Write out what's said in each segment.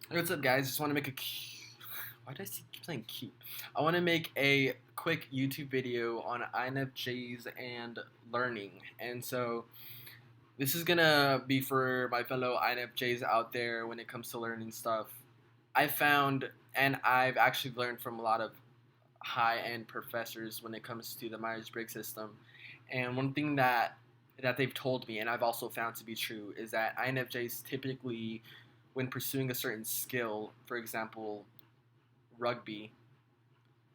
Hey, what's up, guys? Just want to make a. Why do I keep saying cute? I want to make a quick YouTube video on INFJs and learning. And so this is gonna be for my fellow INFJs out there when it comes to learning stuff. I found, and I've actually learned from a lot of high-end professors when it comes to the Myers-Briggs system. And one thing that they've told me, and I've also found to be true, is that INFJs typically, when pursuing a certain skill, for example, rugby,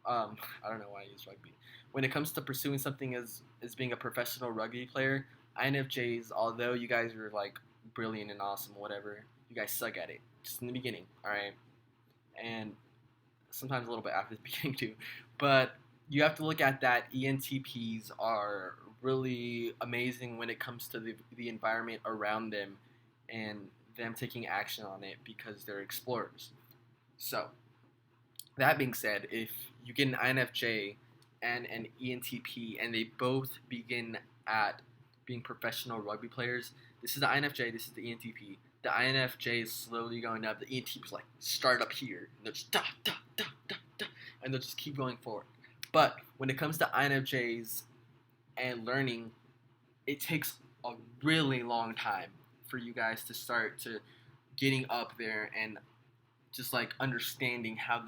I don't know why I use rugby. When it comes to pursuing something as being a professional rugby player, INFJs, although you guys are like brilliant and awesome, whatever, you guys suck at it just in the beginning, all right, and sometimes a little bit after the beginning too. But you have to look at that. ENTPs are really amazing when it comes to the environment around them and them taking action on it because they're explorers. So that being said, if you get an INFJ and an ENTP and they both begin at being professional rugby players, this is the INFJ, this is the ENTP. The INFJ is slowly going up. The ENTP is like start up here, and they'll just da da da da da, and they'll just keep going forward. But when it comes to INFJs and learning, it takes a really long time for you guys to start to getting up there and just like understanding how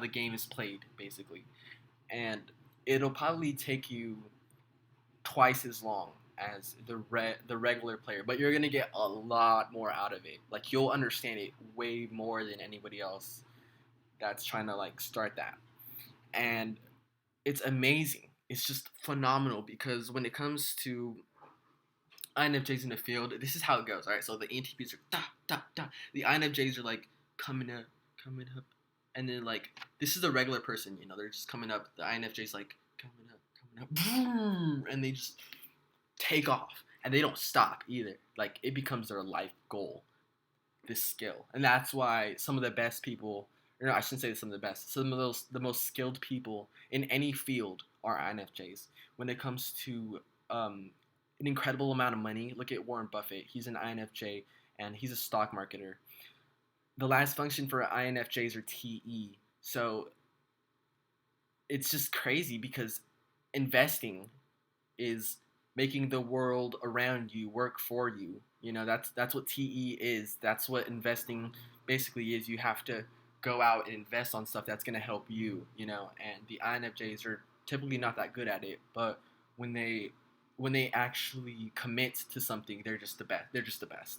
the game is played basically, and it'll probably take you twice as long as the regular player, but you're gonna get a lot more out of it. Like you'll understand it way more than anybody else that's trying to like start that, and it's amazing. It's just phenomenal because when it comes to INFJs in the field, this is how it goes. All right, so the ENTPs are da da da. The INFJs are like coming up, coming up, and then like this is a regular person. They're just coming up. The INFJs like coming up, boom, and they just take off, and they don't stop either. Like it becomes their life goal. This skill, and that's why some of the best people, or no, I shouldn't say some of the best. Some of the most skilled people in any field are INFJs. When it comes to an incredible amount of money, look at Warren Buffett. He's an INFJ, and he's a stock marketer. The last function for INFJs are TE. So it's just crazy because investing is making the world around you work for you. That's what TE is. That's what investing basically is. You have to go out and invest on stuff that's going to help you. And the INFJs are typically not that good at it, but when they actually commit to something, they're just the best. They're just the best.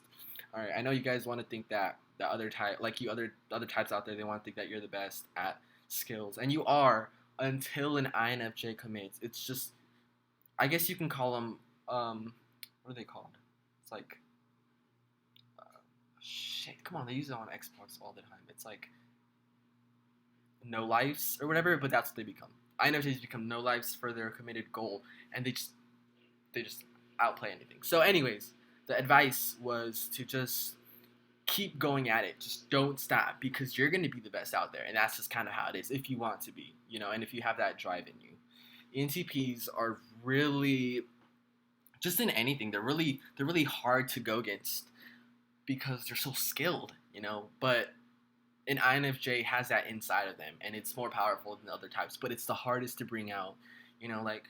All right, I know you guys want to think that the other type, like you other types out there, they want to think that you're the best at skills, and you are until an INFJ commits. It's just, I guess you can call them, what are they called? It's like, shit. Come on, they use it on Xbox all the time. It's like no lives or whatever, but that's what they become. INFJs become no lives for their committed goal, and they just outplay anything. So, anyways, the advice was to just keep going at it. Just don't stop because you're going to be the best out there, and that's just kind of how it is if you want to be, and if you have that drive in you. NTPs are really just in anything. They're really hard to go against because they're so skilled. But an INFJ has that inside of them, and it's more powerful than other types. But it's the hardest to bring out. Like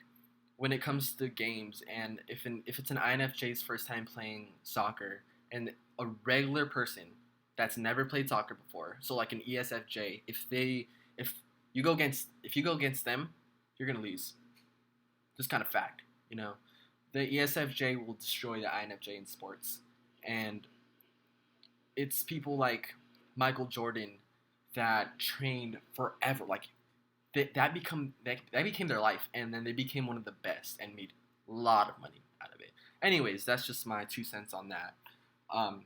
when it comes to games, and if it's an INFJ's first time playing soccer, and a regular person that's never played soccer before, so like an ESFJ, if you go against them, you're gonna lose. Just kind of fact, The ESFJ will destroy the INFJ in sports, and it's people like Michael Jordan that trained forever. Like that became their life, and then they became one of the best and made a lot of money out of it. Anyways, that's just my 2 cents on that. Um,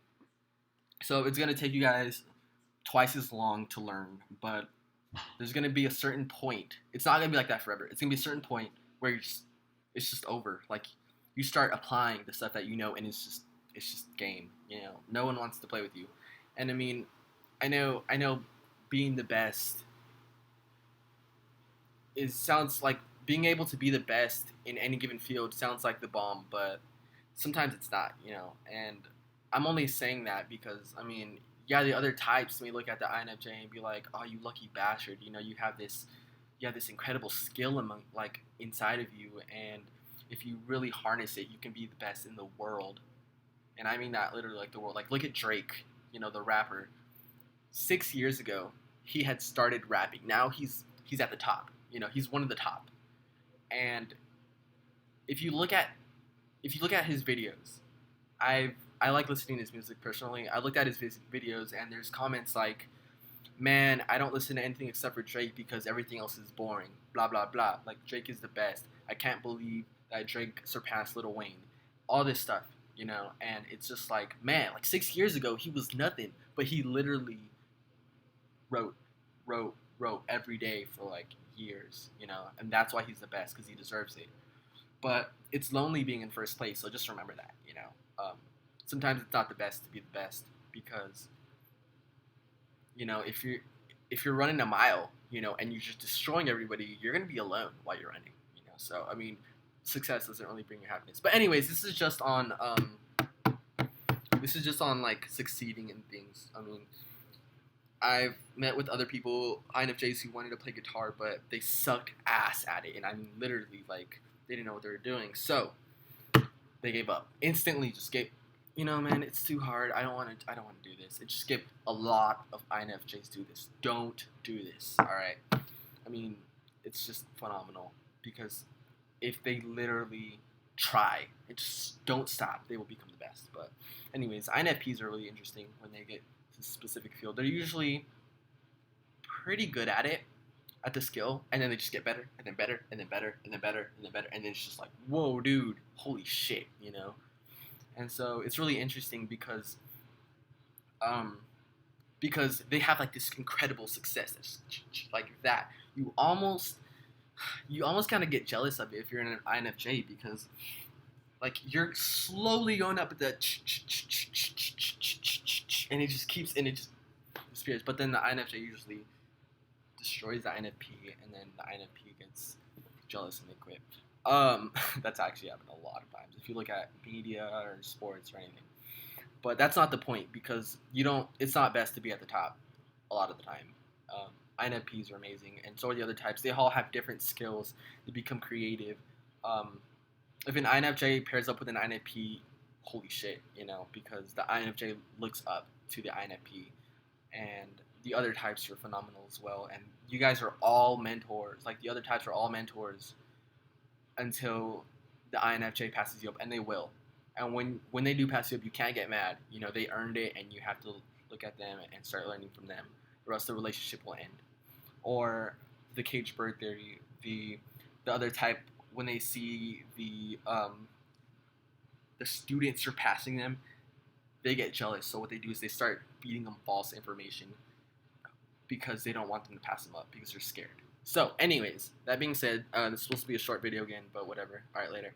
so it's gonna take you guys twice as long to learn, but there's gonna be a certain point. It's not gonna be like that forever. It's gonna be a certain point where it's just over. Like you start applying the stuff that you know, and it's just game. No one wants to play with you, and I mean, I know, being the best is sounds like being able to be the best in any given field sounds like the bomb, but sometimes it's not. And I'm only saying that because I mean yeah, the other types may look at the INFJ and be like, "Oh, you lucky bastard! You know, you have this incredible skill among like inside of you, and if you really harness it, you can be the best in the world." And I mean that literally, like the world. Like, look at Drake, you know, the rapper. 6 years ago, he had started rapping. Now he's at the top. You know, he's one of the top. And if you look at his videos, I like listening to his music personally. I looked at his videos, and there's comments like, "Man, I don't listen to anything except for Drake because everything else is boring." Blah blah blah. Like, Drake is the best. I can't believe that Drake surpassed Lil Wayne. All this stuff, you know, and it's just like, man, like 6 years ago he was nothing, but he literally wrote, wrote every day for like years, you know, and that's why he's the best because he deserves it. But it's lonely being in first place, so just remember that, you know. Sometimes it's not the best to be the best because, you know, if you're running a mile, you know, and you're just destroying everybody, you're gonna be alone while you're running, you know. So I mean, success doesn't really bring you happiness. But anyways, this is just on like succeeding in things. I mean, I've met with other people, INFJs, who wanted to play guitar, but they sucked ass at it, and I mean literally like they didn't know what they were doing. So they gave up instantly. Just gave, you know, man, it's too hard. I don't want to. I don't want to do this. It just skip a lot of INFJs do this. Don't do this. All right. I mean, it's just phenomenal because if they literally try and just don't stop, they will become the best. But anyways, INFPs are really interesting when they get to a specific field. They're usually pretty good at it, at the skill, and then they just get better and then better and then better and then better and then better, and then it's just like, whoa, dude, holy shit, you know. And so it's really interesting um because they have like this incredible success that's like that. You almost kind of get jealous of it if you're in an INFJ because like you're slowly going up at the and it just keeps and it just disappears. But then the INFJ usually destroys the INFP, and then the INFP gets jealous and they quit. That's actually happened a lot of times if you look at media or sports or anything. But that's not the point because you don't. It's not best to be at the top a lot of the time. INFPs are amazing, and so are the other types. They all have different skills. They become creative. Um, if an INFJ pairs up with an INFP, holy shit, you know, because the INFJ looks up to the INFP, and the other types are phenomenal as well. And you guys are all mentors. Like the other types are all mentors until the INFJ passes you up, and they will. And when they do pass you up, you can't get mad. You know, they earned it, and you have to look at them and start learning from them. Or else the relationship will end. Or the cage bird theory, the other type, when they see the student surpassing them, they get jealous. So what they do is they start feeding them false information because they don't want them to pass them up because they're scared. So, anyways, that being said, this is supposed to be a short video again, but whatever. All right, later.